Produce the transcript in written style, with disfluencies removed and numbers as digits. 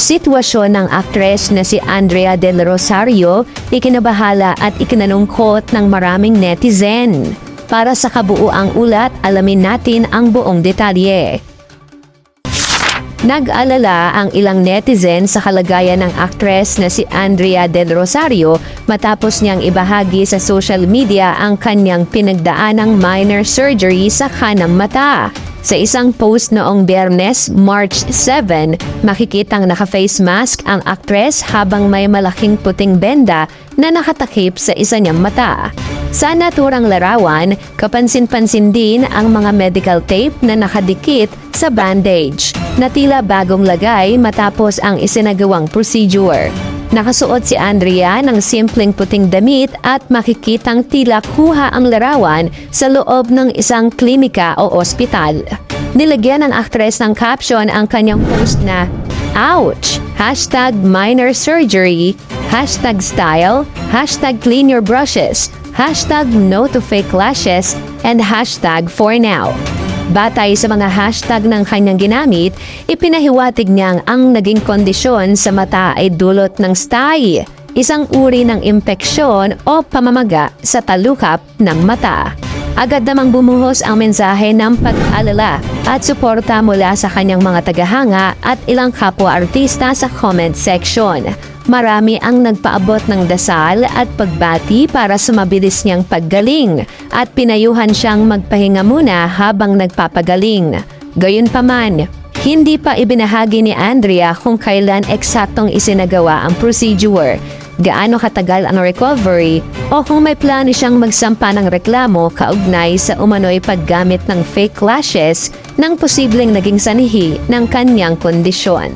Sitwasyon ng aktres na si Andrea Del Rosario, ikinabahala at ikinalungkot ng maraming netizen. Para sa kabuuang ulat, alamin natin ang buong detalye. Nag-alala ang ilang netizen sa kalagayan ng aktres na si Andrea Del Rosario matapos niyang ibahagi sa social media ang kanyang pinagdaanang minor surgery sa kanang mata. Sa isang post noong Biyernes, March 7, makikitang naka-face mask ang aktres habang may malaking puting benda na nakatakip sa isa niyang mata. Sa naturang larawan, kapansin-pansin din ang mga medical tape na nakadikit sa bandage na tila bagong lagay matapos ang isinagawang procedure. Nakasuot si Andrea ng simpleng puting damit at makikitang tila kuha ang larawan sa loob ng isang klinika o ospital. Nilagyan ng aktres ng caption ang kanyang post na, "Ouch! #minor surgery, #style, #clean your brushes, #no to fake lashes, and #for now." Batay sa mga hashtag ng kanyang ginamit, ipinahiwatig niyang ang naging kondisyon sa mata ay dulot ng stye, isang uri ng impeksyon o pamamaga sa talukap ng mata. Agad namang bumuhos ang mensahe ng pag-alala at suporta mula sa kanyang mga tagahanga at ilang kapwa-artista sa comment section. Marami ang nagpaabot ng dasal at pagbati para sa mabilis niyang paggaling at pinayuhan siyang magpahinga muna habang nagpapagaling. Gayunpaman, hindi pa ibinahagi ni Andrea kung kailan eksaktong isinagawa ang procedure, gaano katagal ang recovery, o kung may plano siyang magsampa ng reklamo kaugnay sa umano'y paggamit ng fake lashes ng posibleng naging sanhi ng kanyang kondisyon.